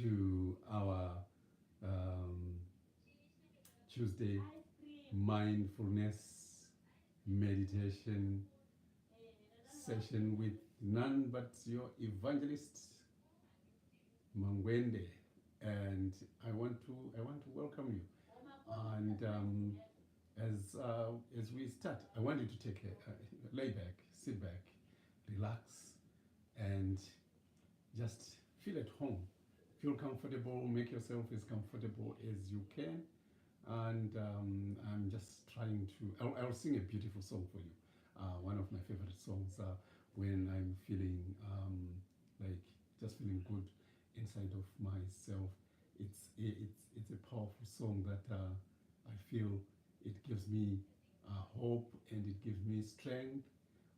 to our um, Tuesday mindfulness meditation session with none but your evangelist Mangwende, and I want to welcome you. And as we start, I want you to take a lay back, sit back, relax, and just feel at home. Feel comfortable. Make yourself as comfortable as you can. And I'm just trying to. I'll sing a beautiful song for you. One of my favorite songs when I'm feeling like just feeling good inside of myself. It's a powerful song that I feel it gives me hope and it gives me strength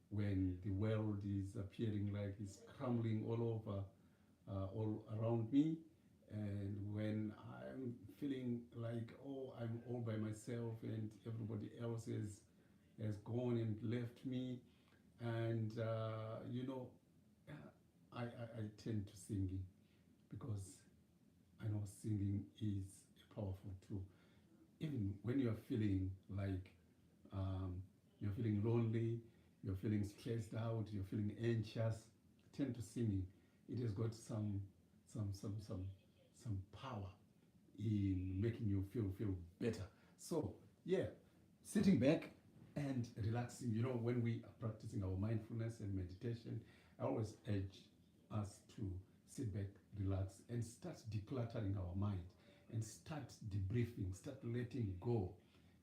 when the world is appearing like it's crumbling all over, all around me, and when I'm feeling like, oh, I'm all by myself and everybody else has gone and left me. And uh, I tend to singing because I know singing is a powerful tool. Even when you're feeling like you're feeling lonely, you're feeling stressed out, you're feeling anxious, tend to singing. It has got some power in making you feel better. So yeah, sitting back and relaxing. When we are practicing our mindfulness and meditation, I always urge us to sit back, relax, and start decluttering our mind and start debriefing, start letting go.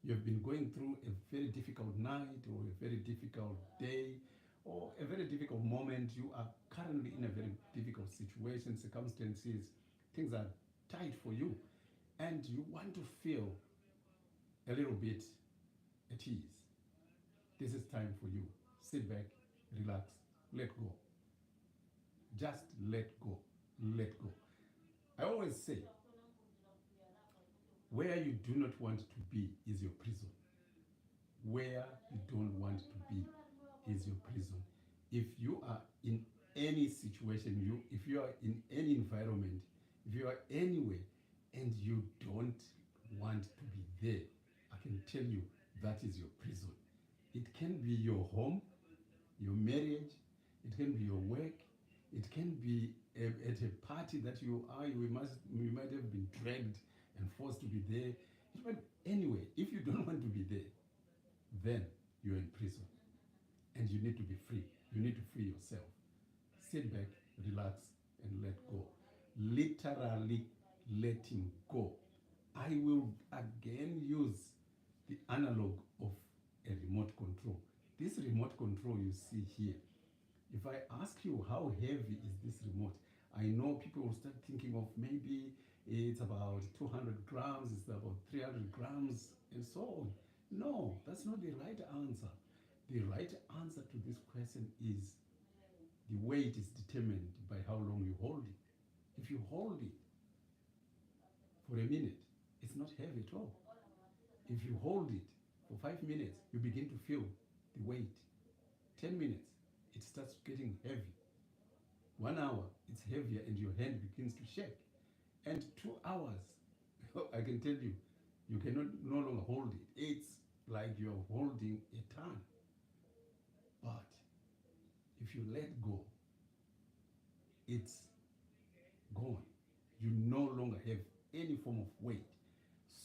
You've been going through a very difficult night or a very difficult day or a very difficult moment. You are currently in a very difficult situation, circumstances, things are tight for you, and you want to feel a little bit at ease. This is time for you. Sit back, relax, let go. Just let go. Let go. I always say, where you do not want to be is your prison. Where you don't want to be is your prison. If you are in any situation, if you are in any environment, if you are anywhere and you don't want to be there, I can tell you that is your prison. It can be your home, your marriage, it can be your work, it can be at a party that you are, you might have been dragged and forced to be there. But anyway, if you don't want to be there, then you're in prison and you need to be free. You need to free yourself. Sit back, relax, and let go. Literally letting go. I will again use the analog of a remote control. This remote control you see here, if I ask you how heavy is this remote, I know people will start thinking of maybe it's about 200 grams, it's about 300 grams, and so on. No, that's not the right answer. The right answer to this question is the weight is determined by how long you hold it. If you hold it for a minute, it's not heavy at all. If you hold it for 5 minutes, you begin to feel the weight. 10 minutes, it starts getting heavy. 1 hour, it's heavier and your hand begins to shake. And 2 hours, I can tell you, you cannot no longer hold it. It's like you're holding a ton. But if you let go, it's gone. You no longer have any form of weight.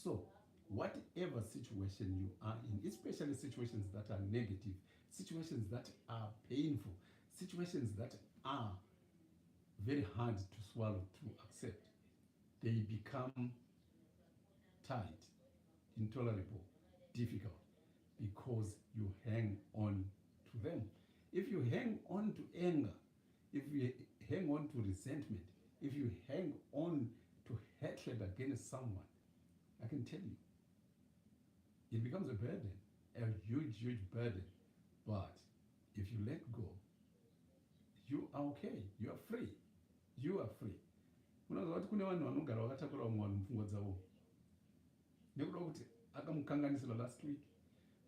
So, whatever situation you are in, especially situations that are negative, situations that are painful, situations that are very hard to swallow, to accept, they become tight, intolerable, difficult, because you hang on to them. If you hang on to anger, if you hang on to resentment, if you hang on to hatred against someone, I can tell you, it becomes a burden, a huge burden. But if you let go, you are okay. You are free. You are free. Unoziva kuti kune vanhu vanogara vakatakura vamwe vanhu mupfungwa dzavo nekuda kuti akamukanganisira last week,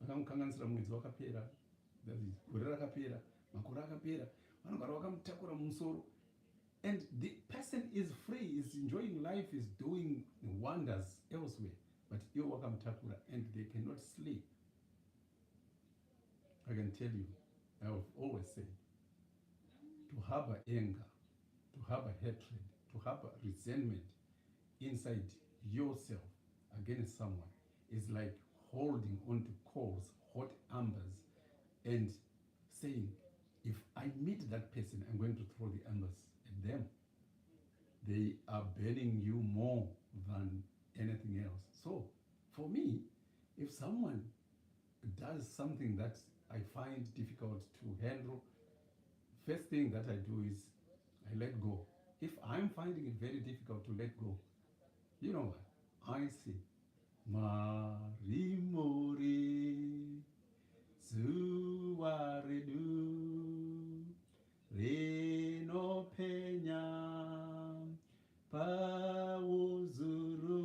vakamukanganisira mwedzi wakapera, gore rakapera, makore akapera, vanogara vakamutakura mumusoro. And the person is free, is enjoying life, is doing wonders elsewhere. But you welcome Takura and they cannot sleep. I can tell you, I have always said, to harbor anger, to harbor hatred, to harbor resentment inside yourself against someone is like holding onto coals, hot embers, and saying, if I meet that person, I'm going to throw the embers at them. They are burning you more than anything else. So, for me, if someone does something that I find difficult to handle, first thing that I do is I let go. If I'm finding it very difficult to let go, you know what? I say, Mari Mori Zuwa Redu Reno Penya Pauzuru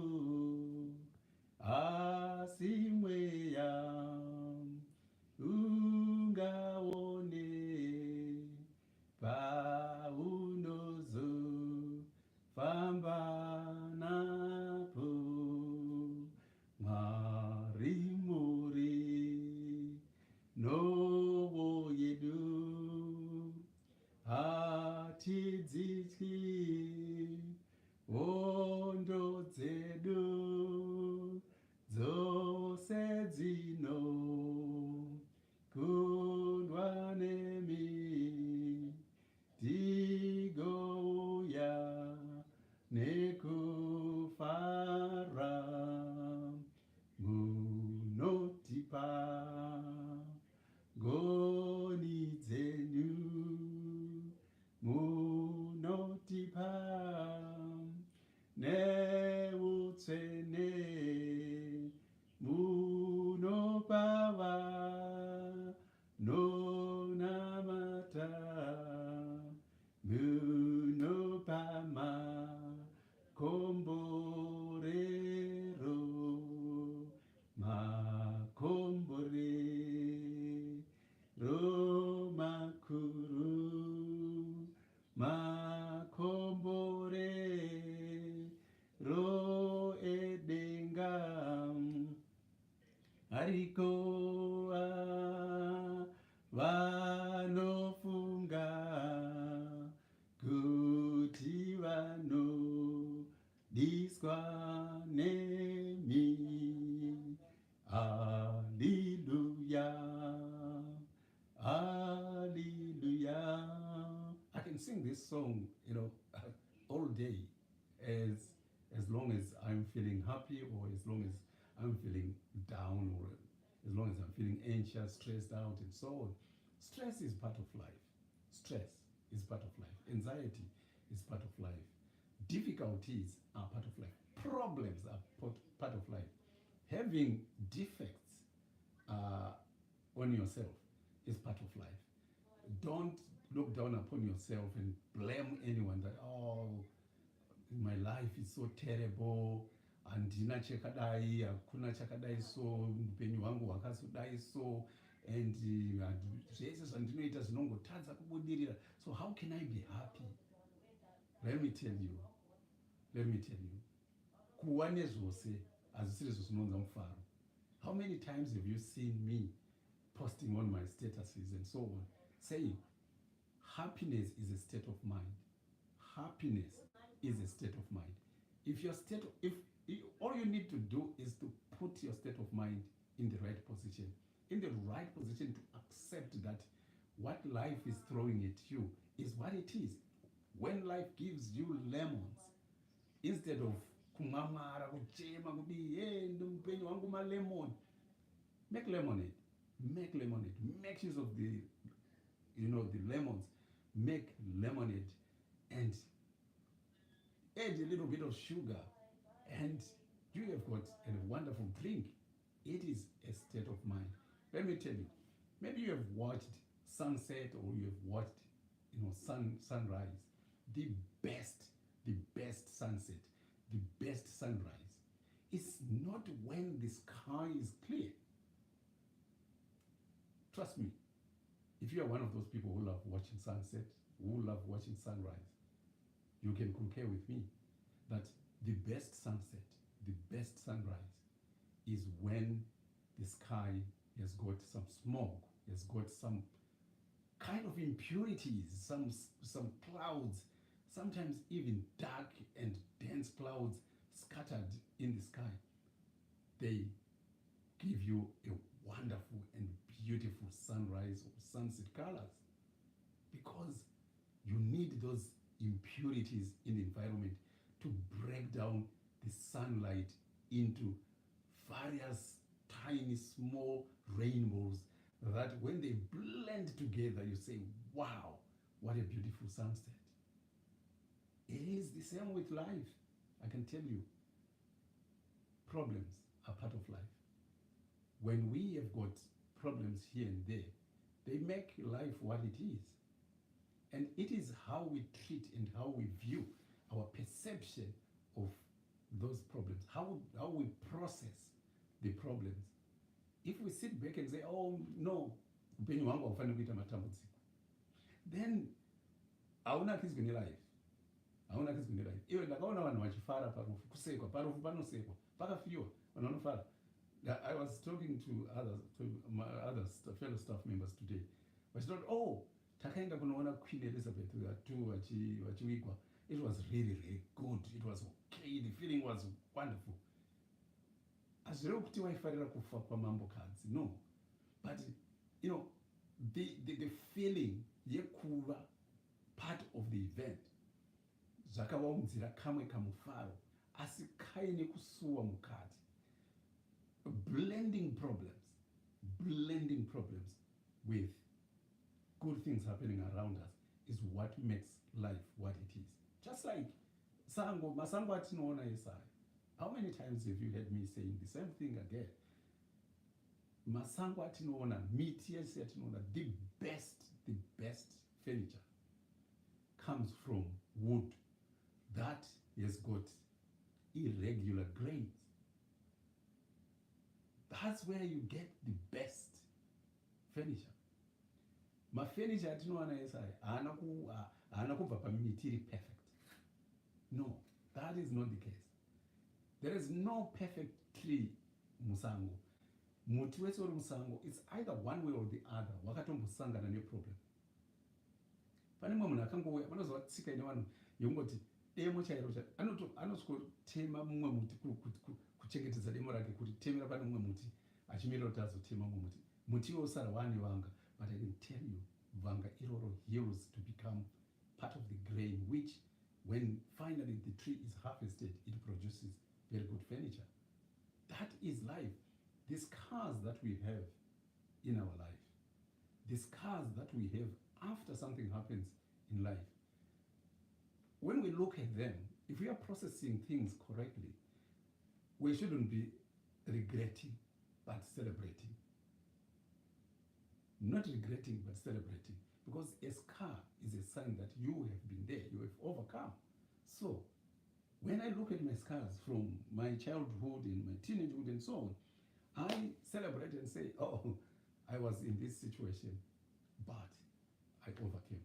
Asimweya Ungaone Paunozu Famba Napo Marimuri No Yedu Hatidziki Ondo Dzedu Dzose dzino Kundwa nemi Digouya Nekufara Munotipa Goni dzenu Munotipa Neutsene Munopava No namata Munopama Komborero Makombore Romakuru Makombore Ro Edengam Arikoa Vanofunga Kuti vano Diswa nemi Hallelujah Hallelujah. I can sing this song, all day as long as I'm feeling happy or as long as I'm feeling down or as long as I'm feeling anxious, stressed out, and so on. Stress is part of life. Stress is part of life. Anxiety is part of life. Difficulties are part of life. Problems are part of life. Having defects on yourself is part of life. Don't look down upon yourself and blame anyone that, oh, my life is so terrible, handina chakadai, hakuna chakadai so, upenyu hwangu hwakazodai so, and zvese zvandinoita zvinongotadza kubudirira. So how can I be happy? Let me tell you, kuva nezvose hazvisiri zvinonza mufaro. How many times have you seen me posting on my statuses and so on, saying happiness is a state of mind. Happiness is a state of mind. If all you need to do is to put your state of mind in the right position to accept that what life is throwing at you is what it is. When life gives you lemons, instead of kumamara kuchema kudi hey ndupenyu wangu ma lemon, make lemonade. Make use of the lemons. Make lemonade and add a little bit of sugar and you have got a wonderful drink. It is a state of mind. Let me tell you, maybe you have watched sunset or you have watched sunrise. The best sunset, the best sunrise is not when the sky is clear. Trust me, if you are one of those people who love watching sunset, who love watching sunrise, you can concur with me that the best sunset, the best sunrise is when the sky has got some smoke, has got some kind of impurities, some clouds, sometimes even dark and dense clouds scattered in the sky. They give you a wonderful and beautiful sunrise or sunset colors because you need those impurities in the environment to break down the sunlight into various tiny small rainbows that when they blend together you say, wow, what a beautiful sunset. It is the same with life. I can tell you, problems are part of life. When we have got problems here and there, they make life what it is. And it is how we treat and how we view our perception of those problems, how we process the problems. If we sit back and say, oh no, upenyu hwangu haufaniri kuita matambudziko, then hauna kizwi nelife. Hauna kizwi nelife. Iwe ndakaona vanhu vachifara parufu, kusekwa, parufu panosekwa, pakafyiwa, vanhu vanofara. I was talking to my other fellow staff members today. Vachitoti, oh, takaenda kunoona Queen Elizabeth II vachivigwa. It was really, really good. It was okay. The feeling was wonderful. Hazvirevo kuti waifarira kufa kwamambokadzi, no. But, you know, the feeling yekuva part of the event zvakavaudzira kamwe kamufaro asi kaine kusuwa mukati. Blending problems with good things happening around us is what makes life what it is. Just like masango atinoona esaya. How many times have you heard me saying the same thing again? Masango atinoona, miti yese atinoona, the best furniture comes from wood that has got irregular grains. That's where you get the best furniture. Mafurniture atinoona esaya haana kubva pamiti iri perfect. No, that is not the case. There is no perfect tree musango. Muti wese uri musango, it's either one way or the other. Wakatombosangana neproblem. Pane mumwe munhu akangouya, panozovatsika ine vanhu yongoti demo chairo anototema mumwe muti kuchengetedza demo rake kuti temera pane mumwe muti achimirira kuti azotema mumwe muti. Muti wosara waane vanga, but I can tell you, vanga iroro heals to become part of the grain, which when finally the tree is harvested, it produces very good furniture. That is life. The scars that we have in our life, the scars that we have after something happens in life, when we look at them, if we are processing things correctly, we shouldn't be regretting but celebrating. Not regretting but celebrating, because a scar is a sign that you have been there, you have overcome. So when I look at my scars from my childhood and my teenagehood and so on, I celebrate and say, oh, I was in this situation, but I overcame.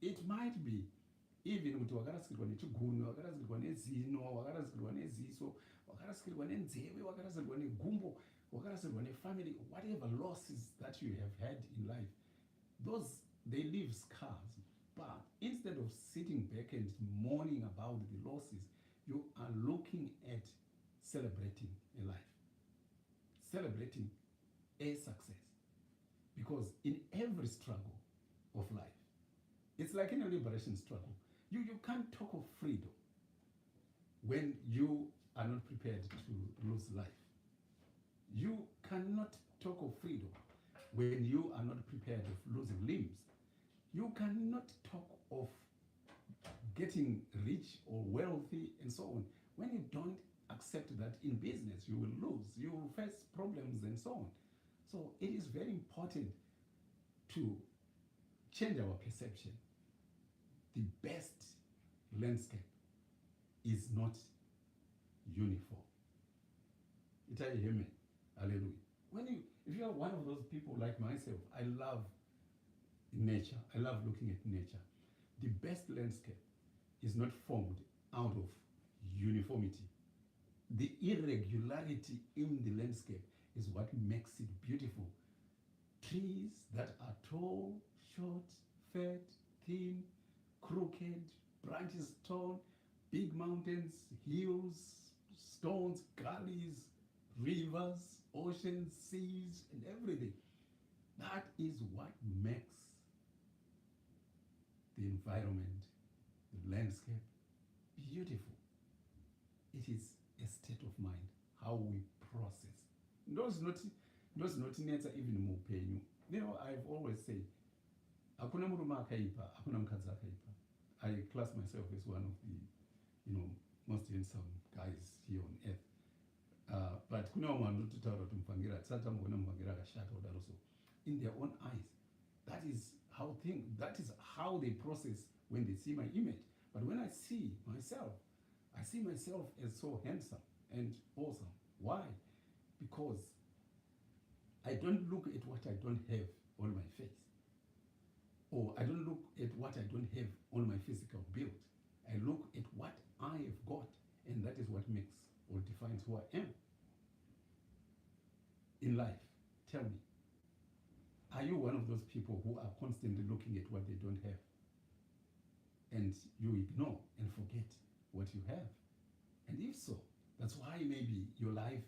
It might be even kuti wakarasikirwa nechigunu, wakarasikirwa nezino, wakarasikirwa neziso, wakarasikirwa nenzeve, wakarasikirwa negumbo, wakarasikirwa nefamily, whatever losses that you have had in life, those, they leave scars. But instead of sitting back and mourning about the losses, you are looking at celebrating a life, celebrating a success. Because in every struggle of life, it's like in a liberation struggle. You can't talk of freedom when you are not prepared to lose life. You cannot talk of freedom when you are not prepared of losing limbs. You cannot talk of getting rich or wealthy and so on when you don't accept that in business you will lose, you will face problems and so on. So it is very important to change our perception. The best landscape is not uniform. Hallelujah. If you are one of those people like myself, I love nature. I love looking at nature. The best landscape is not formed out of uniformity. The irregularity in the landscape is what makes it beautiful. Trees that are tall, short, fat, thin, crooked, branches torn, big mountains, hills, stones, gullies, rivers, oceans, seas, and everything. That is what makes the environment, the landscape, beautiful. It is a state of mind, how we process. Those not nature even muupenyu. You know, I've always said, hakuna murume akaipa, hakuna mukadzi akaipa. I class myself as one of the, most handsome guys here on earth. But kuna vamwe vanototaura kuti mupangira tisati tamboona mupangira akashata kudaro so. In their own eyes, that is how they process when they see my image. But when I see myself as so handsome and awesome. Why? Because I don't look at what I don't have on my face. Or I don't look at what I don't have on my physical build. I look at what I have got, and that is what makes or defines who I am. In life, tell me, are you one of those people who are constantly looking at what they don't have? And you ignore and forget what you have? And if so, that's why maybe your life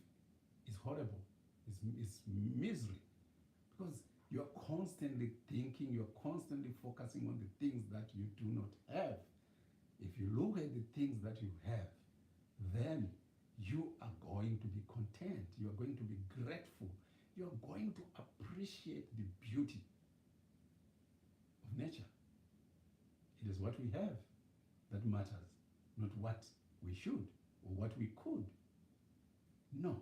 is horrible, is misery. Because you're constantly thinking, you're constantly focusing on the things that you do not have. If you look at the things that you have, then you are going to be content, you are going to be grateful, you are going to appreciate the beauty of nature. It is what we have that matters, not what we should or what we could. No.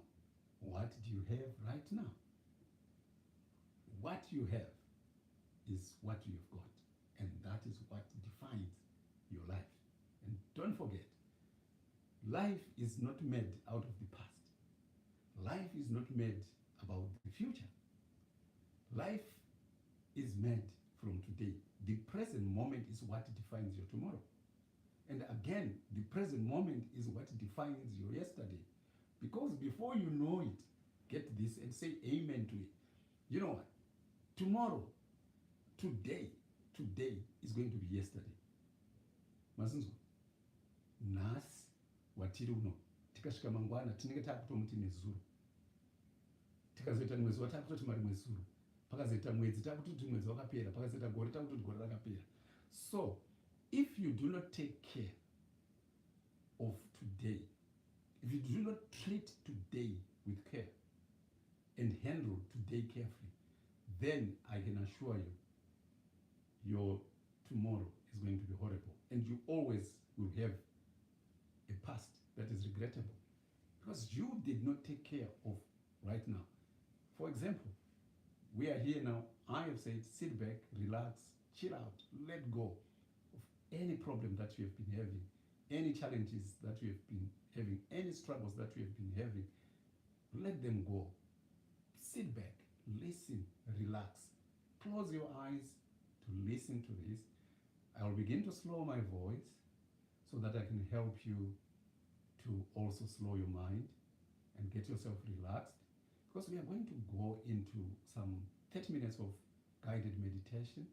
What do you have right now? What you have is what you've got, and that is what defines your life. And don't forget, life is not made out of the past. Life is not made about the future. Life is made from today. The present moment is what defines your tomorrow. And again, the present moment is what defines your yesterday. Because before you know it, get this and say amen to it. You know what? Tomorrow, today is going to be yesterday. Mazinzwa, nhasi watiri uno, tikasvika mangwana tinenge takutomuti nezuro. Tikazoita mwezi watakutoti mari mwezuro. Pakazoita mwedzi takutoti mwedzi wakapera, pakazoita gore takutoti gore rakapera. So, if you do not take care of today, if you do not treat today with care and handle today carefully, then I can assure you, your tomorrow is going to be horrible. And you always will have a past that is regrettable because you did not take care of right now. For example, we are here now. I have said, sit back, relax, chill out, let go of any problem that you have been having, any challenges that you have been having, any struggles that you have been having. Let them go. Sit back, listen, relax. Close your eyes to listen to this. I will begin to slow my voice so that I can help you to also slow your mind and get yourself relaxed, because we are going to go into some 30 minutes of guided meditation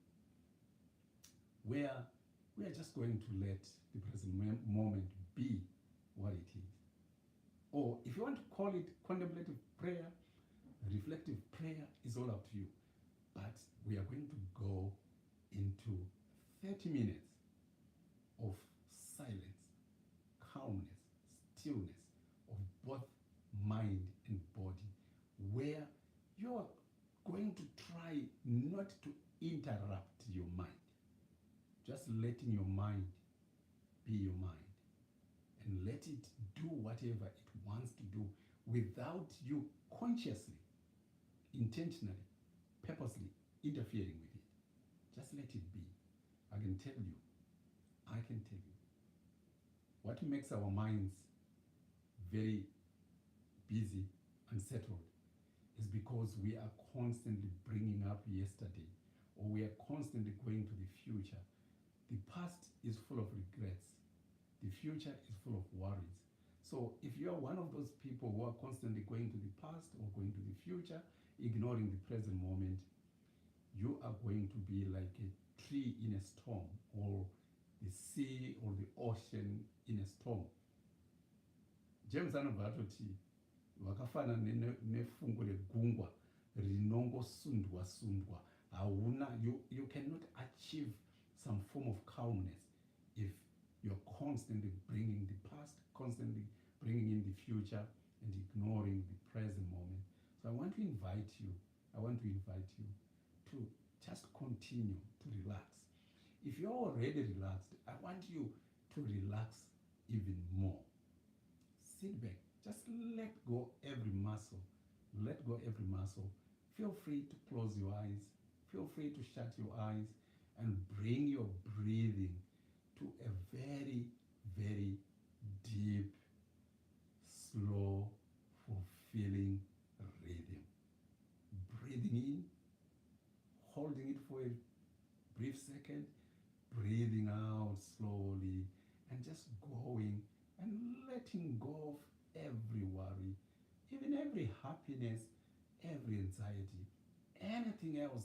where we are just going to let the present moment be what it is. Or if you want to call it contemplative prayer, reflective prayer, is all up to you. But we are going to go into 30 minutes of silence, calmness, stillness of both mind and body, where you're going to try not to interrupt your mind. Just letting your mind be your mind and let it do whatever it wants to do without you consciously, intentionally, purposely interfering with it. Just let it be. I can tell you, what makes our minds very busy, unsettled, is because we are constantly bringing up yesterday, or we are constantly going to the future. The past is full of regrets. The future is full of worries. So if you are one of those people who are constantly going to the past or going to the future, ignoring the present moment, you are going to be like a tree in a storm, or the sea or the ocean in a storm. James anobva atoti wakafana nefungo regungwa rinongosundwa sundwa. You cannot achieve some form of calmness if you're constantly bringing the past, constantly bringing in the future, and ignoring the present moment. So I want to invite you to just continue to relax. If you're already relaxed, I want you to relax even more. Sit back, just let go every muscle. Let go every muscle. Feel free to close your eyes. Feel free to shut your eyes and bring your breathing to a very, very deep, slow, fulfilling rhythm. Breathing in, holding it for a brief second, breathing out slowly, and just going and letting go of every worry, even every happiness, every anxiety, anything else,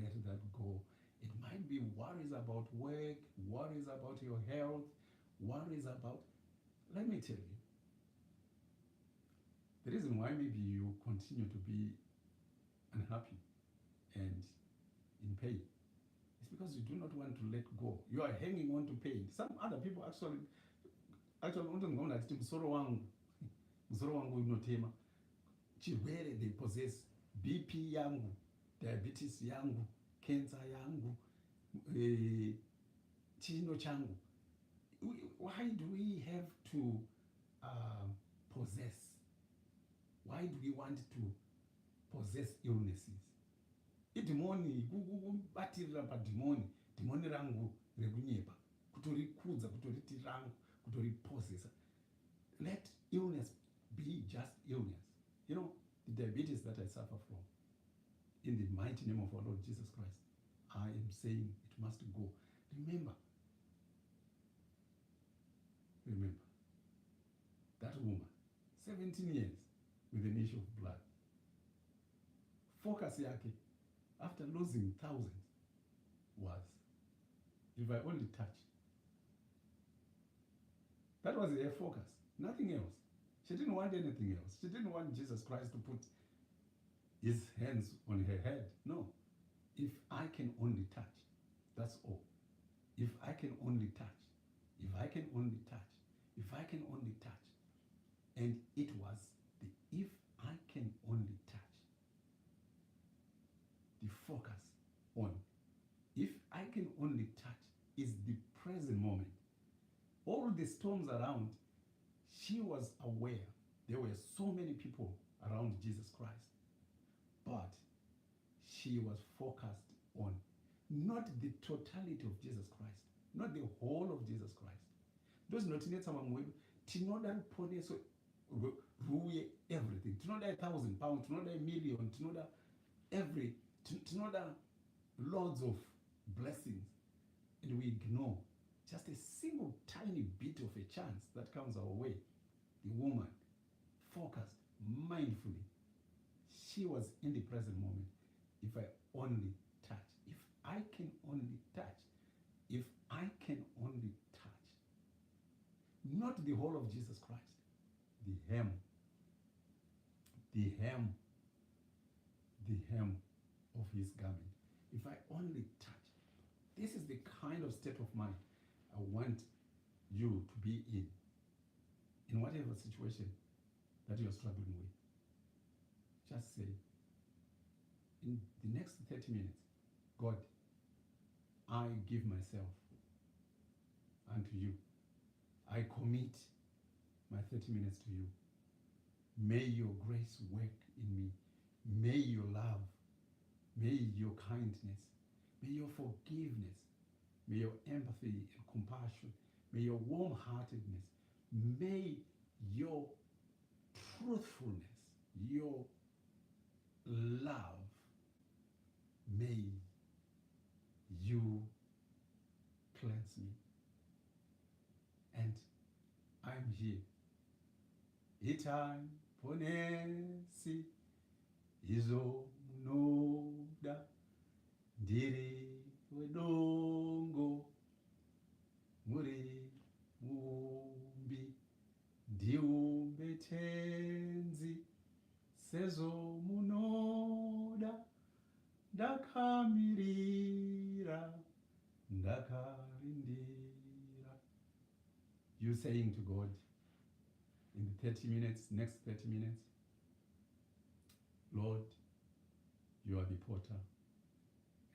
let that go. It might be worries about work, worries about your health, worries about, let me tell you, the reason why maybe you continue to be unhappy and in pain is because you do not want to let go. You are hanging on to pain. Some other people actually untongoona achiti musoro wangu unotema, chirwere they possess, BP yangu, diabetes yangu, cancer yangu, chino changu. Why do we have to possess? Why do we want to possess illnesses? Idhimoni kubatirira padhimoni, dhimoni rangu rekunyepa, kutorikudza, kutoriti rangu, kutoriposesa. Let illness be just illness. You know, the diabetes that I suffer from, in the mighty name of our Lord Jesus Christ, I am saying it must go. Remember, that woman, 17 years with an issue of blood. Focus yake, after losing thousands, was, if I only touch. That was her focus, nothing else. She didn't want anything else. She didn't want Jesus Christ to put his hands on her head. No. If I can only touch, that's all. If I can only touch, if I can only touch, if I can only touch. And it was the if I can only touch. The focus on if I can only touch is the present moment. All the storms around, she was aware there were so many people around Jesus Christ, but she was focused on not the totality of Jesus Christ, not the whole of Jesus Christ. Those not tinoda ruponeso ruye everything. Tinoda £1,000, tinoda £1,000,000, tinoda every, tinoda loads of blessings, and we ignore just a single tiny bit of a chance that comes our way. The woman focused mindfully. She was in the present moment. If I only touch, if I can only touch, if I can only touch, not the whole of Jesus Christ, the hem of his garment. If I only touch, this is the kind of state of mind I want you to be in whatever situation that you're struggling with. Just say, in the next 30 minutes, God, I give myself unto you. I commit my 30 minutes to you. May your grace work in me. May your love, may your kindness, may your forgiveness, may your empathy and compassion, may your warm-heartedness, may your truthfulness, your love, may you cleanse me. And here. Itai ponesi izo munoda ndiri wedongo muri mumbi ndiumbe tenzi sezo munoda ndakamirira ndakarindira. You saying to God in the 30 minutes, next 30 minutes, Lord, you are the potter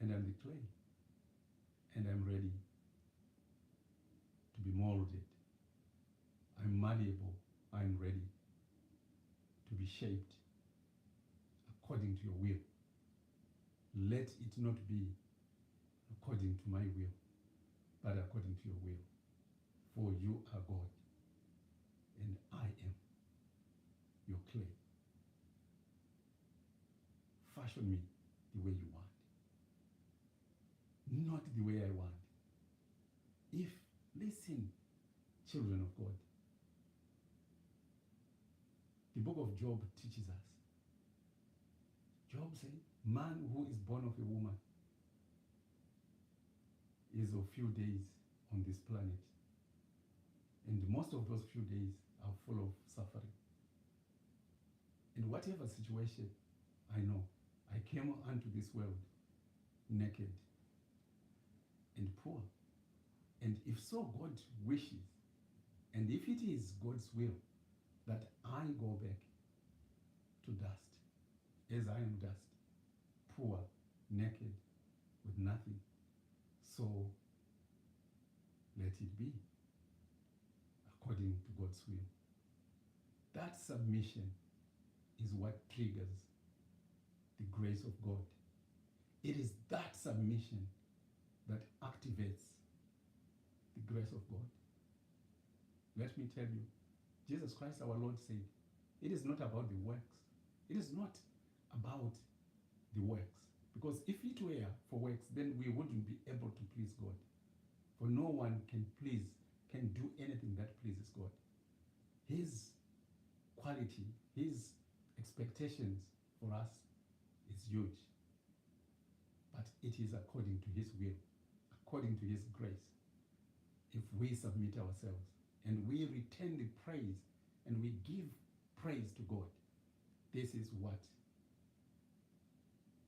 and I'm the clay and I'm ready to be molded. I'm malleable. I'm ready to be shaped according to your will. Let it not be according to my will, but according to your will. For you are God, and I am your clay. Fashion me the way you want, not the way I want. If, listen, children of God, the book of Job teaches us. Job said, man who is born of a woman is of few days on this planet. And most of those few days are full of suffering. In whatever situation, I know, I came unto this world naked and poor. And if so God wishes, and if it is God's will that I go back to dust, as I am dust, poor, naked, with nothing, so let it be according to God's will. That submission is what triggers the grace of God. It is that submission that activates the grace of God. Let me tell you, Jesus Christ our Lord said, it is not about the works. It is not about the works. Because if it were for works, then we wouldn't be able to please God. For no one can do anything that pleases God. His quality, his expectations for us is huge. But it is according to his will, according to his grace. If we submit ourselves and we return the praise and we give praise to God, this is what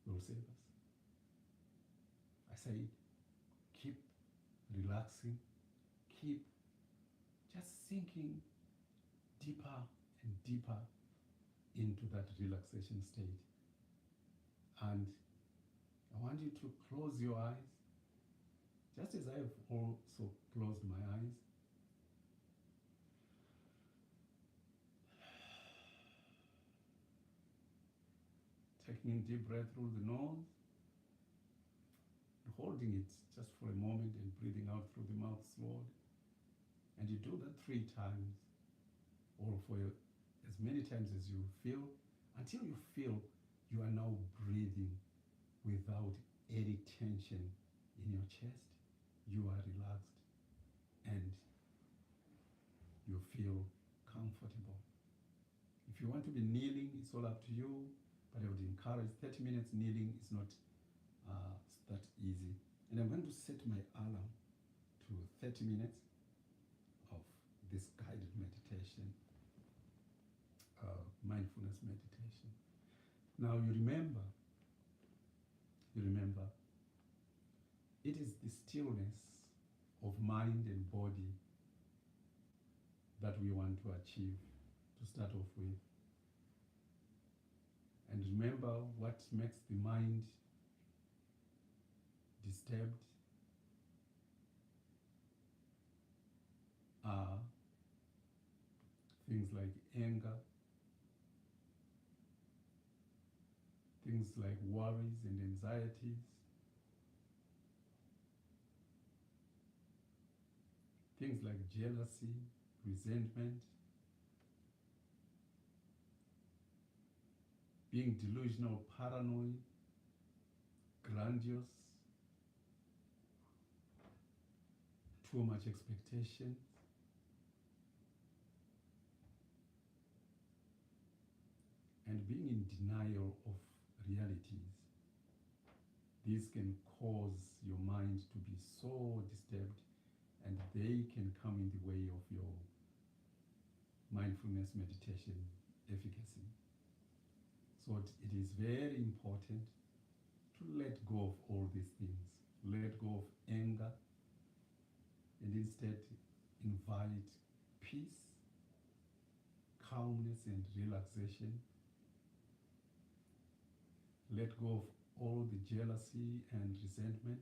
will save us. I say, keep relaxing, keep just sinking deeper and deeper into that relaxation state. And I want you to close your eyes, just as I have also closed my eyes. Taking in deep breath through the nose, holding it just for a moment and breathing out through the mouth slowly. And you do that 3 times, or for as many times as you feel, until you feel you are now breathing without any tension in your chest. You are relaxed and you feel comfortable. If you want to be kneeling, it's all up to you, but I would encourage 30 minutes kneeling is not that easy. And I'm going to set my alarm to 30 minutes of this guided meditation, mindfulness meditation. Now you remember, it is the stillness of mind and body that we want to achieve to start off with. And remember what makes the mind disturbed are things like anger, things like worries and anxieties, things like jealousy, resentment, being delusional, paranoid, grandiose, too much expectation, and being in denial of realities. This can cause your mind to be so disturbed, and they can come in the way of your mindfulness meditation efficacy. So it is very important to let go of all these things. Let go of anger and instead invite peace, calmness, and relaxation. Let go of all the jealousy and resentment,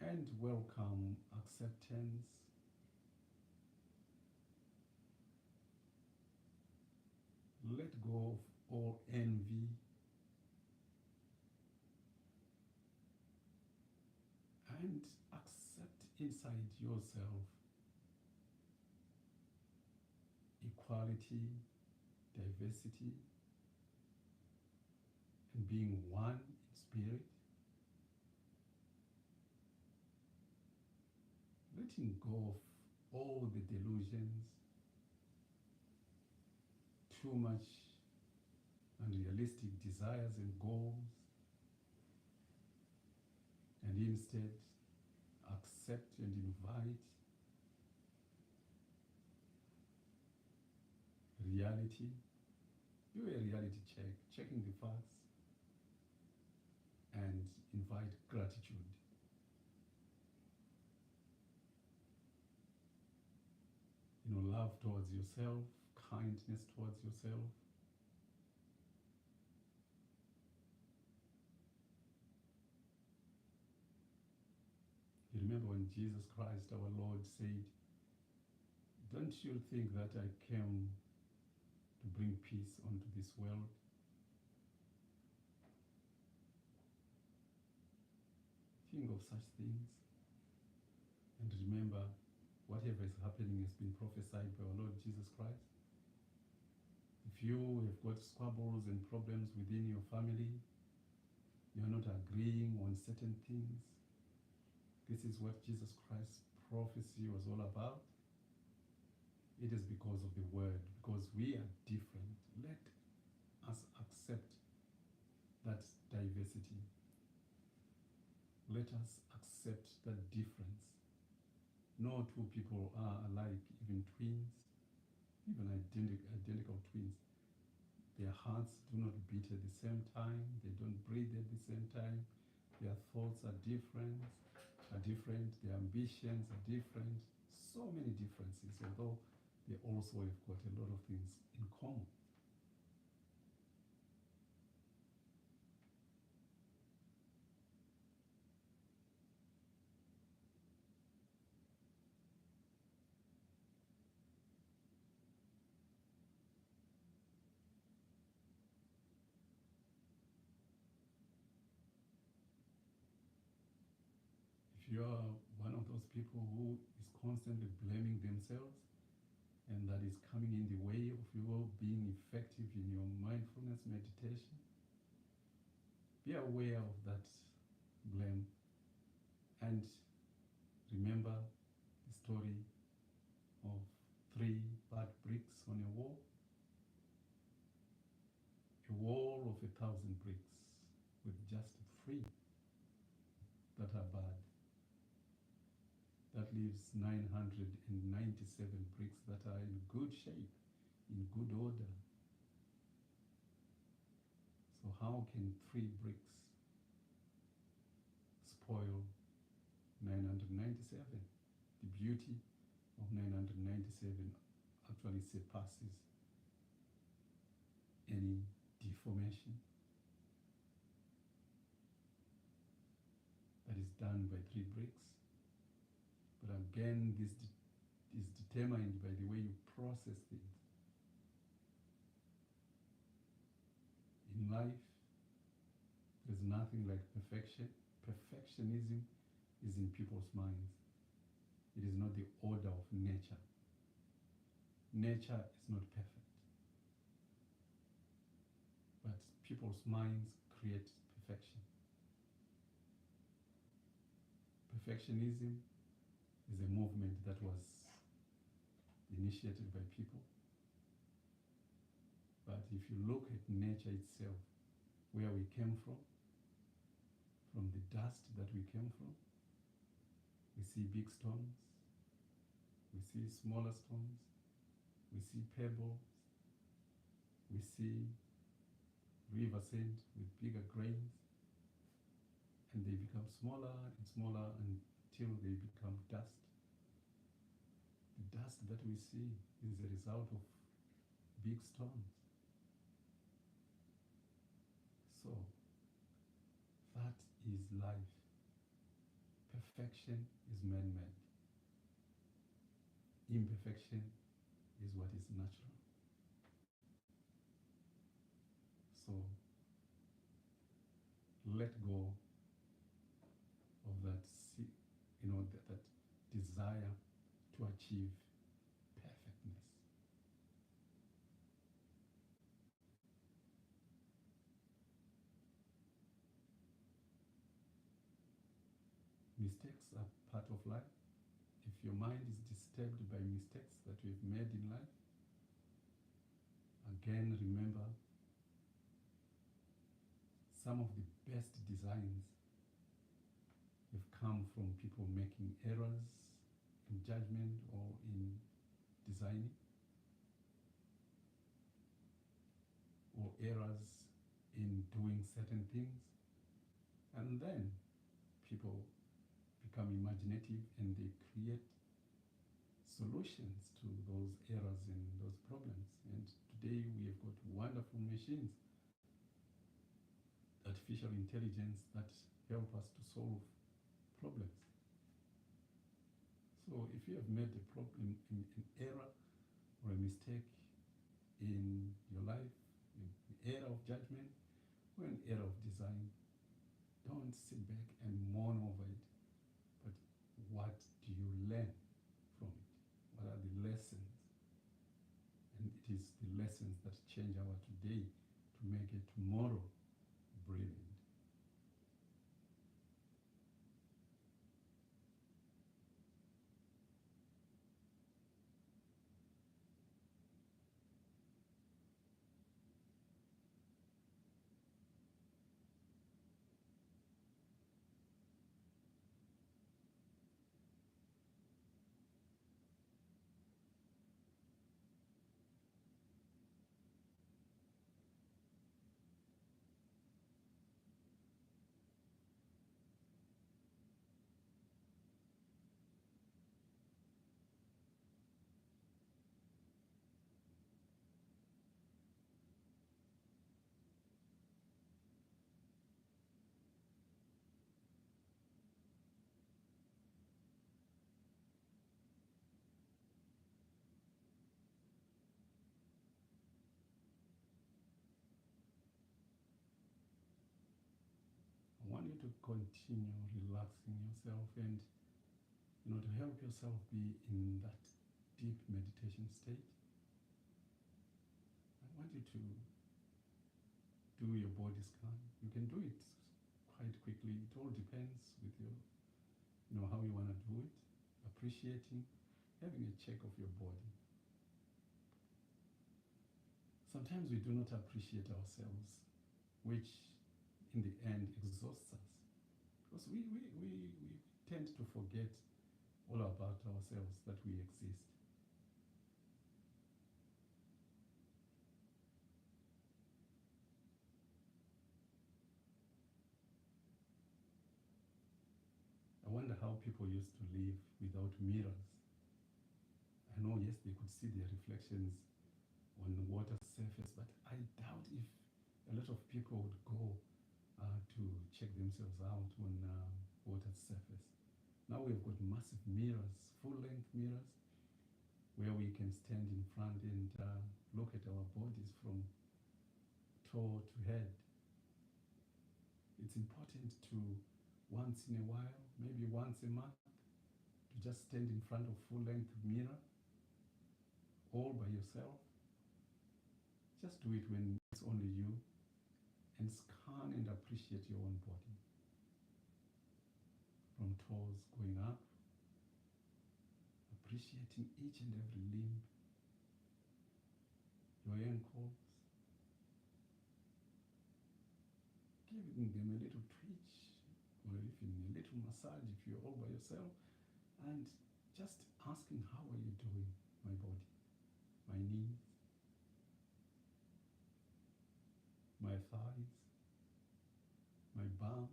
and welcome acceptance. Let go of all envy, and accept inside yourself equality, diversity, and being one in spirit. Letting go of all the delusions, too much unrealistic desires and goals, and instead accept and invite reality. Do a reality check, checking the facts, and invite gratitude. Love towards yourself, kindness towards yourself. You remember when Jesus Christ, our Lord, said, "Don't you think that I came to bring peace onto this world?" Think of such things. And remember, whatever is happening has been prophesied by our Lord Jesus Christ. If you have got squabbles and problems within your family, you are not agreeing on certain things, this is what Jesus Christ's prophecy was all about. It is because of the word, because we are different. Let us accept that diversity. Let us accept that difference. No two people are alike, even twins, even identical twins. Their hearts do not beat at the same time. They don't breathe at the same time. Their thoughts are different. Their ambitions are different. So many differences, although they also have got a lot of things in common. If you are one of those people who is constantly blaming themselves, and that is coming in the way of you being effective in your mindfulness meditation, be aware of that blame, and remember the story of 3 bad bricks on a wall of 1,000 bricks with just 3 that are bad. That leaves 997 bricks that are in good shape, in good order. So how can 3 bricks spoil 997? The beauty of 997 actually surpasses any deformation that is done by 3 bricks. But again, this is determined by the way you process things. In life, there's nothing like perfection. Perfectionism is in people's minds. It is not the order of nature. Nature is not perfect. But people's minds create perfection. Perfectionism is a movement that was initiated by people, if you look at nature itself, where we came from the dust that we came from, we see big stones, we see smaller stones, we see pebbles, we see river sand with bigger grains, and they become smaller and smaller until they become dust. The dust that we see is a result of big stones. So, that is life. Perfection is man-made. Imperfection is what is natural. So, let go of that, that desire to achieve perfectness. Mistakes are part of life. If your mind is disturbed by mistakes that we've made in life, again remember some of the best designs have come from people making errors in judgment or in designing, or errors in doing certain things, and then people become imaginative and they create solutions to those errors and those problems. And today we have got wonderful machines, artificial intelligence, that help us to solve problems. So if you have made a problem, an error or a mistake in your life, an error of judgment or an error of design, don't sit back and mourn over it, but what do you learn from it? What are the lessons? And it is the lessons that change our today to make a tomorrow brilliant. I want you to continue relaxing yourself and to help yourself be in that deep meditation state. I want you to do your body scan. You can do it quite quickly. It all depends with your, how you want to do it. Appreciating, having a check of your body. Sometimes we do not appreciate ourselves, which in the end exhausts us, because we tend to forget all about ourselves, that we exist. I wonder how people used to live without mirrors. I know, yes, they could see their reflections on the water surface, but I doubt if a lot of people would go to check themselves out on water surface. Now we've got massive mirrors, full-length mirrors, where we can stand in front and look at our bodies from toe to head. It's important to, once in a while, maybe once a month, to just stand in front of full-length mirror, all by yourself. Just do it when it's only you, and scan and appreciate your own body. From toes going up, appreciating each and every limb, your ankles, giving them a little twitch or even a little massage if you're all by yourself, and just asking, how are you doing, my body, my knees, my thighs, my bum,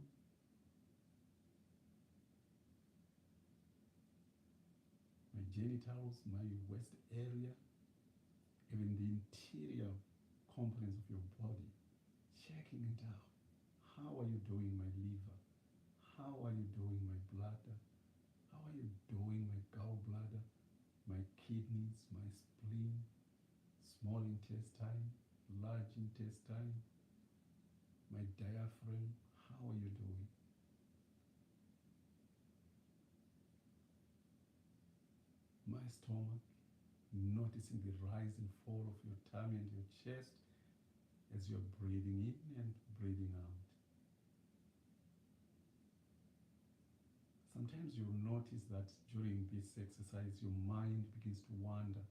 my genitals, my waist area, even the interior components of your body, checking it out. How are you doing, my liver? How are you doing, my bladder? How are you doing, my gallbladder, my kidneys, my spleen, small intestine, large intestine, my diaphragm? How are you doing? My stomach, noticing the rise and fall of your tummy and your chest as you're breathing in and breathing out. Sometimes you'll notice that during this exercise, your mind begins to wander.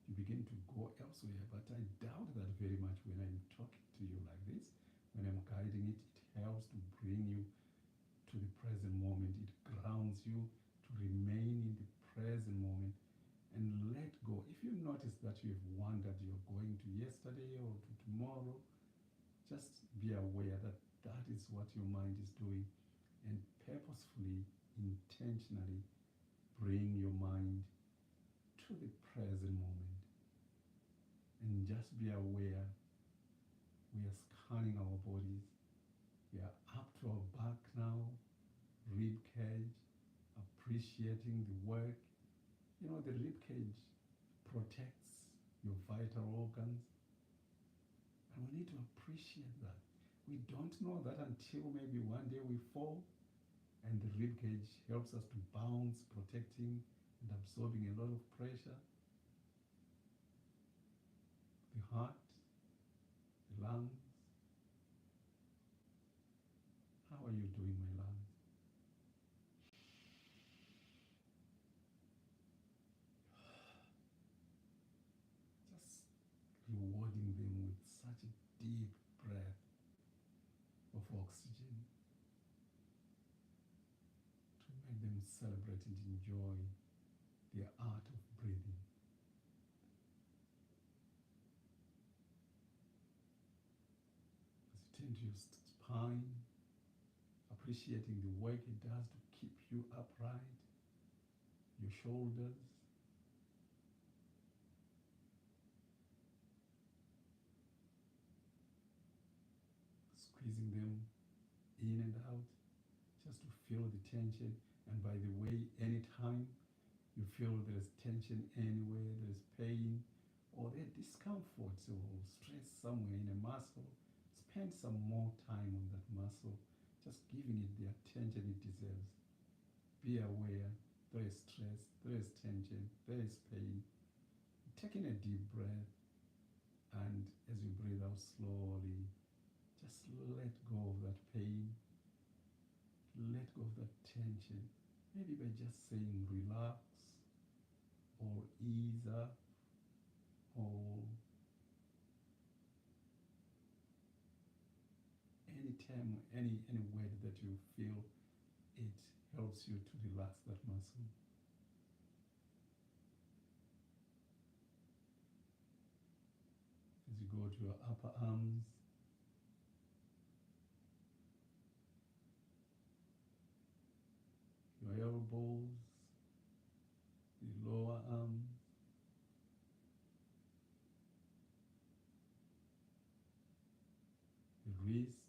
You begin to go elsewhere, but I doubt that very much when I'm talking to you like this. When I'm guiding it, it helps to bring you to the present moment. It grounds you to remain in the present moment and let go. If you notice that you've wandered, you're going to yesterday or to tomorrow, just be aware that that is what your mind is doing, and purposefully, intentionally bring your mind to the present moment. And just be aware, we are scanning our bodies. We are up to our back now, rib cage, appreciating the work. You know, the rib cage protects your vital organs, and we need to appreciate that. We don't know that until maybe one day we fall, and the rib cage helps us to bounce, protecting and absorbing a lot of pressure. The heart, the lungs. How are you doing, my lungs? Just rewarding them with such a deep breath of oxygen to make them celebrate and enjoy their art of breathing. As you tend to your spine, appreciating the work it does to keep you upright, your shoulders, squeezing them in and out, just to feel the tension. And by the way, anytime you feel there's tension anywhere, there's pain, or there's discomfort or stress somewhere in a muscle, spend some more time on that muscle, just giving it the attention it deserves. Be aware there is stress, there is tension, there is pain. Taking a deep breath, and as you breathe out slowly, just let go of that pain, let go of that tension. Maybe by just saying relax, or ease up, or any term, any word that you feel it helps you to relax that muscle. As you go to your upper arms, your elbows, the lower arms, the wrists,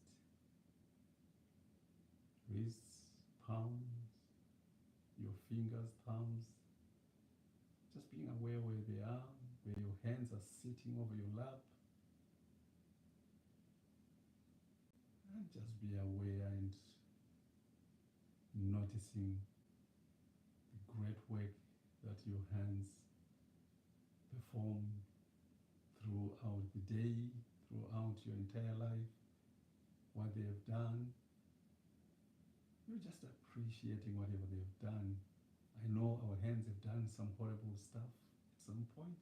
palms, your fingers, thumbs, just being aware where they are, where your hands are sitting over your lap, and just be aware and noticing the great work that your hands perform throughout the day, throughout your entire life, what they have done. You're just appreciating whatever they've done. I know our hands have done some horrible stuff at some point,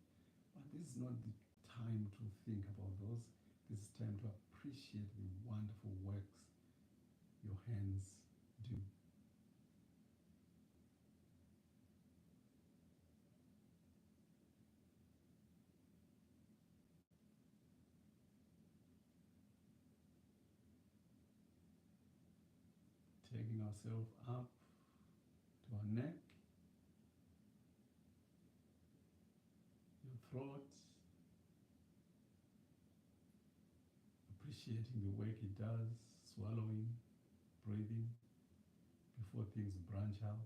but this is not the time to think about those. This is time to appreciate the wonderful works your hands do. Taking ourselves up to our neck, your throat, appreciating the work it does, swallowing, breathing, before things branch out.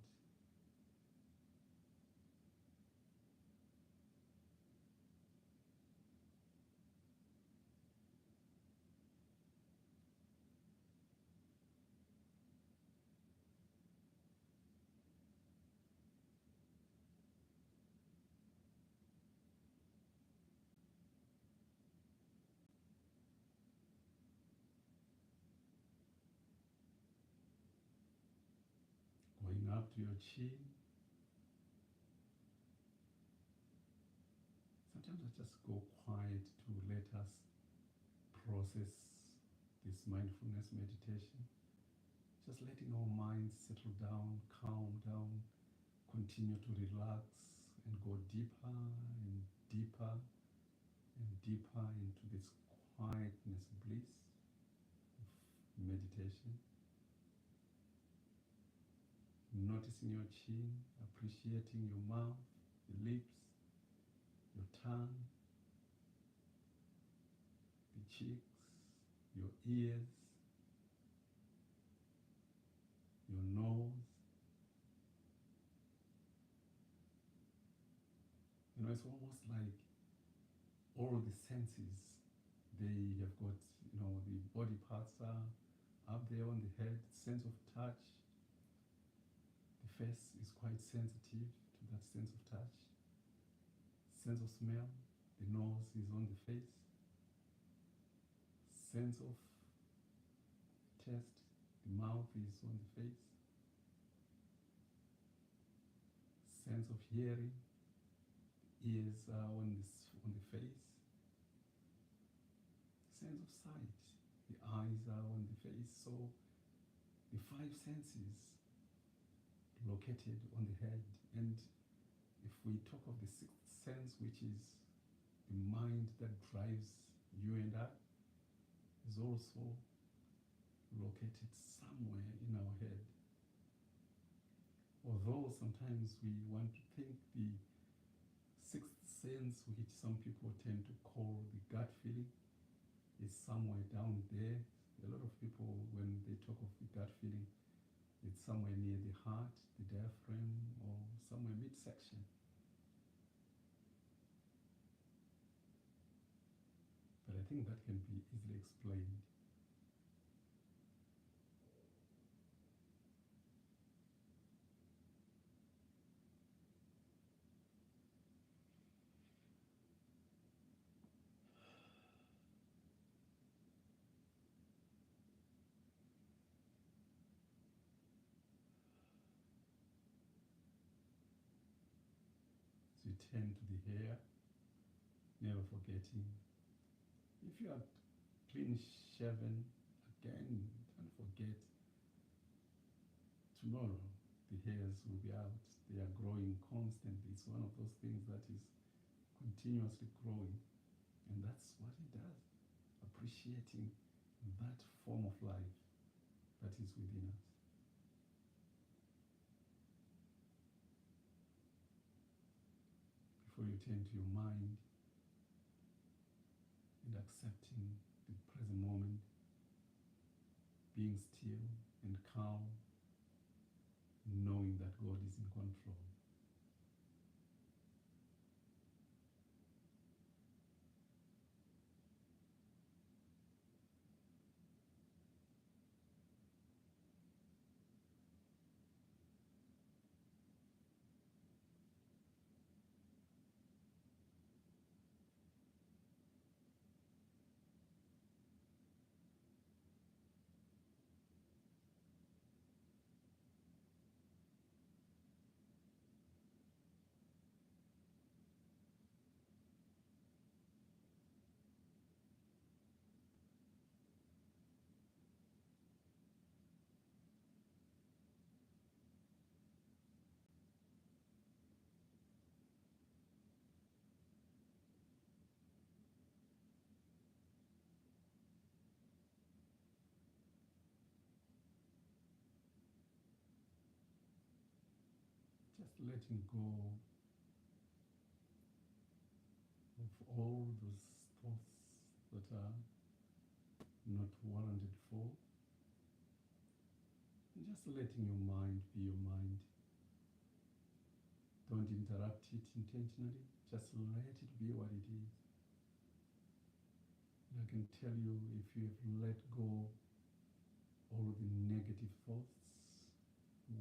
Going up to your chin. Sometimes I just go quiet to let us process this mindfulness meditation. Just letting our minds settle down, calm down, continue to relax and go deeper and deeper and deeper into this quietness bliss of meditation. Noticing your chin, appreciating your mouth, your lips, your tongue, the cheeks, your ears, your nose. It's almost like all the senses, they have got, the body parts are up there on the head, sense of touch. The face is quite sensitive to that sense of touch. Sense of smell, the nose is on the face. Sense of taste, the mouth is on the face. Sense of hearing, ears are on the face. Sense of sight, the eyes are on the face. So the five senses located on the head. And if we talk of the sixth sense, which is the mind that drives you and I, is also located somewhere in our head. Although sometimes we want to think the sixth sense, which some people tend to call the gut feeling, is somewhere down there. A lot of people, when they talk of the gut feeling, it's somewhere near the heart, the diaphragm, or somewhere midsection. But I think that can be easily explained. So you tend to the hair, never forgetting. If you are clean shaven, again, don't forget, tomorrow the hairs will be out. They are growing constantly. It's one of those things that is continuously growing. And that's what it does. Appreciating that form of life that is within us. Before you turn to your mind and accepting the present moment, being still and calm, knowing that God is in control. letting go of all those thoughts that are not warranted for, and just letting your mind be your mind. Don't interrupt it intentionally, just let it be what it is. And I can tell you, if you have let go all the negative thoughts,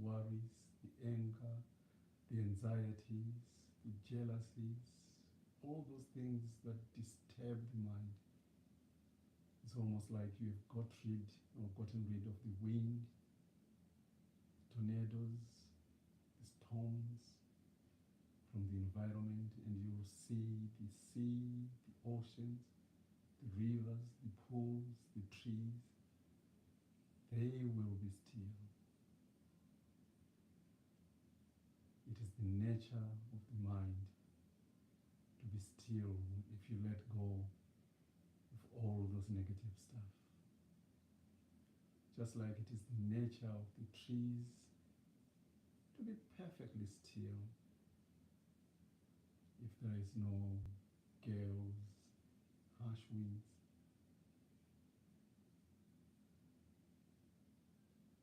worries, the anger, the anxieties, the jealousies, all those things that disturb the mind, it's almost like you've gotten rid of the wind, tornadoes, the storms from the environment, and you see the sea, the oceans, the rivers, the pools, the trees. They will be still. It is the nature of the mind to be still if you let go of all those negative stuff. Just like it is the nature of the trees to be perfectly still if there is no gales, harsh winds.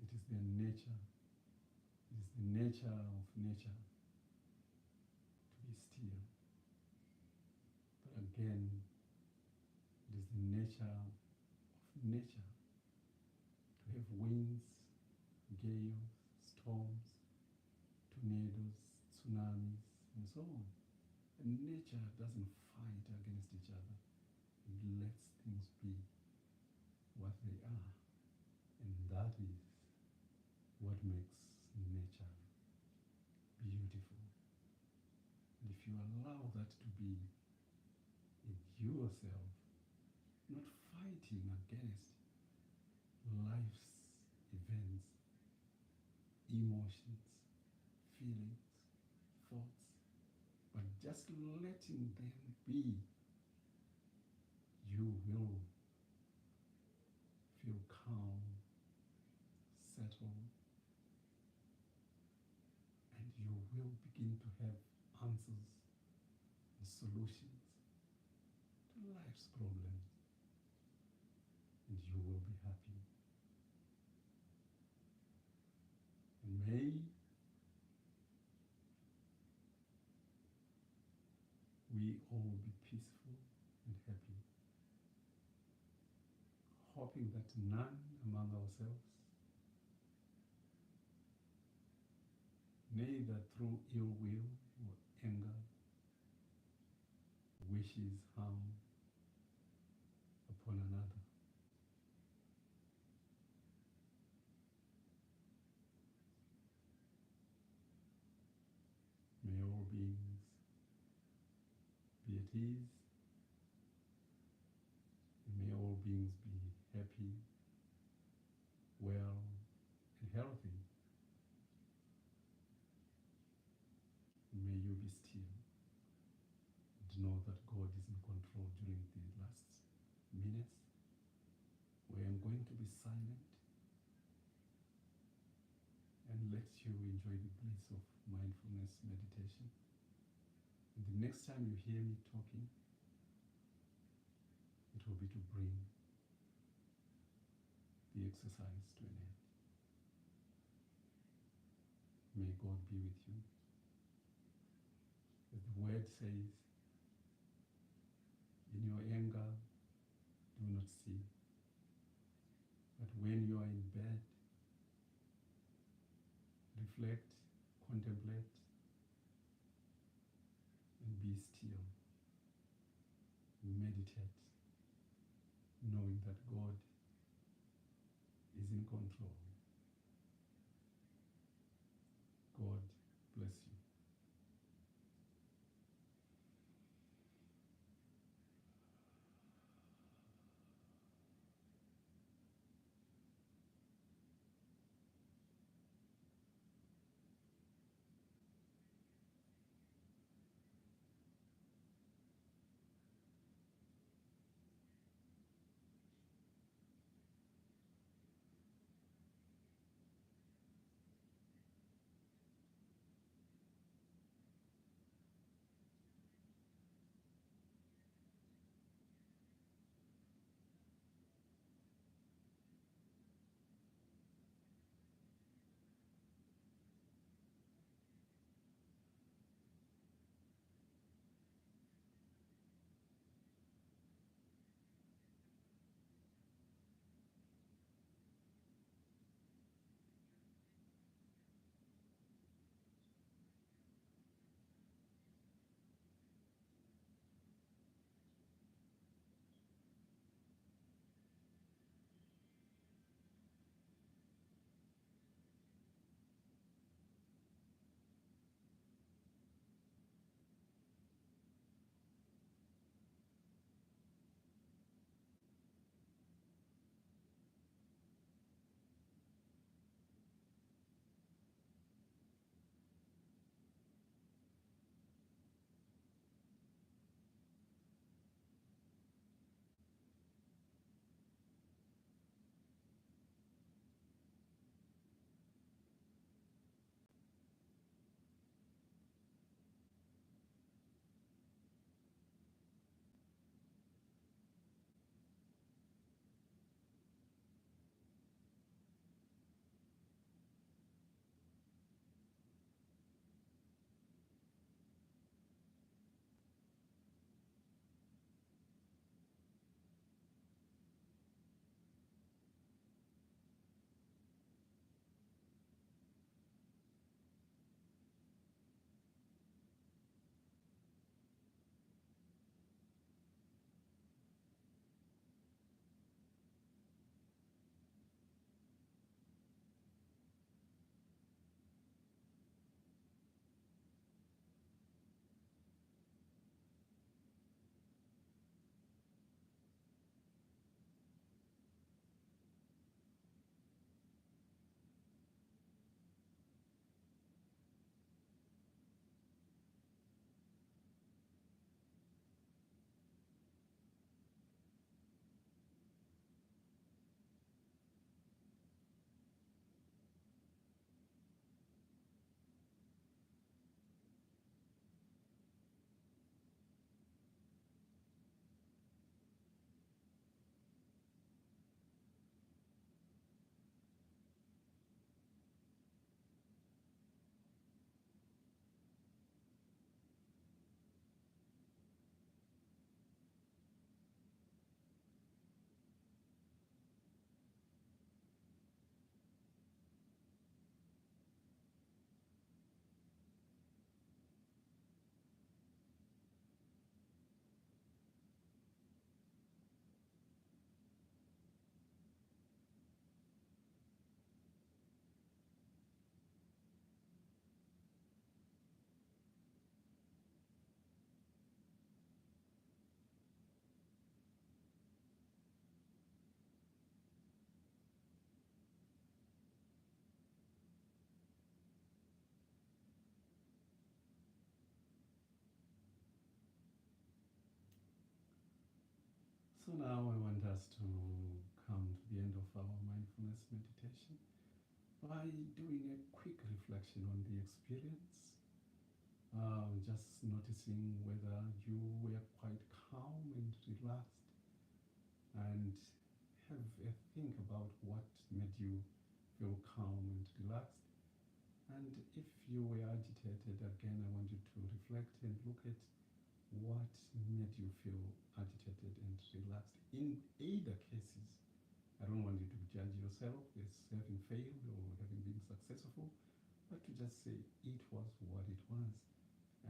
It is their nature. It is the nature of nature to be still. But again, it is the nature of nature to have winds, gales, storms, tornadoes, tsunamis, and so on. And nature doesn't fight against each other. It lets things be what they are. And that is what makes nature beautiful. And if you allow that to be in yourself, not fighting against life's events, emotions, feelings, thoughts, but just letting them be, you will feel calm, settled, and you will begin to have answers and solutions to life's problems, and you will be happy. And may we all be peaceful and happy, hoping that none among ourselves, neither through ill will or anger, wishes harm upon another. May all beings be at ease, and may all beings be happy, well, and healthy. And may you be still and know that God is in control during the last minutes, where I'm going to be silent and let you enjoy the bliss of mindfulness meditation. And the next time you hear me talking, it will be to bring the exercise to an end. May God be with you. As the word says, in your anger, do not see. But when you are in bed, reflect, contemplate, and be still. Meditate, knowing that God is in control. God bless you. So now I want us to come to the end of our mindfulness meditation by doing a quick reflection on the experience. Just noticing whether you were quite calm and relaxed, and have a think about what made you feel calm and relaxed. And if you were agitated, again, I want you to reflect and look at what made you feel agitated and relaxed. In either cases, I don't want you to judge yourself as having failed or having been successful, but to just say it was what it was.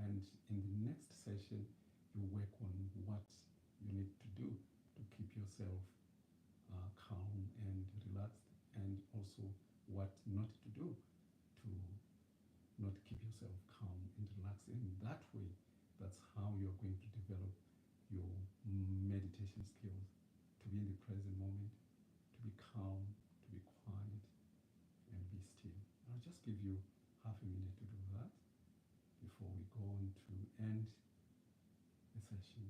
And in the next session, you work on what you need to do to keep yourself calm and relaxed, and also what not to do to not keep yourself calm and relaxed. And that way, that's how you're going to develop your meditation skills, to be in the present moment, to be calm, to be quiet, and be still. I'll just give you half a minute to do that before we go on to end the session.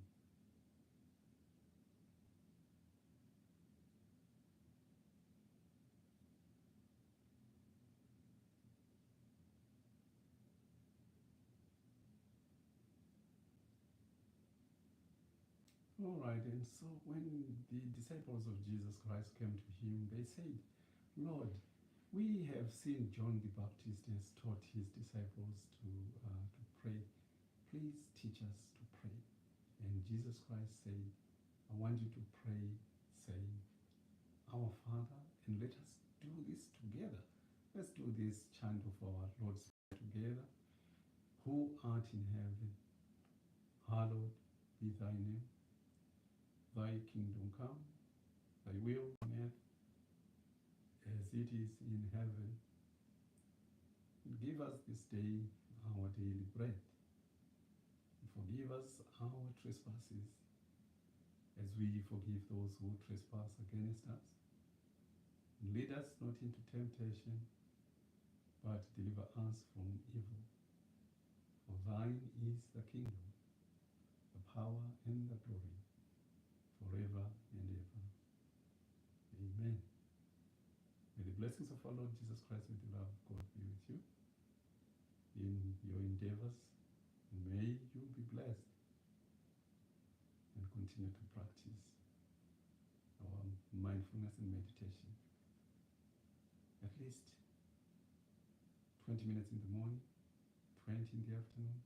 All right, and so when the disciples of Jesus Christ came to him, they said, Lord, we have seen John the Baptist has taught his disciples to pray. Please teach us to pray. And Jesus Christ said, I want you to pray, saying, Our Father, and let us do this together. Let's do this chant of our Lord's Prayer together. Who art in heaven, hallowed be thy name. Thy kingdom come, thy will on earth as it is in heaven. Give us this day our daily bread. Forgive us our trespasses, as we forgive those who trespass against us. Lead us not into temptation, but deliver us from evil. For thine is the kingdom, the power, and the glory, forever and ever. Amen. May the blessings of our Lord Jesus Christ and the love of God be with you in your endeavors. May you be blessed and continue to practice our mindfulness and meditation. At least 20 minutes in the morning, 20 in the afternoon,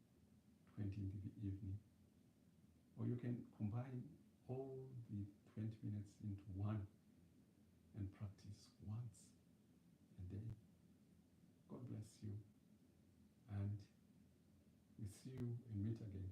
20 in the evening. Or you can combine all the 20 minutes into one and practice once a day. God bless you, and we see you and meet again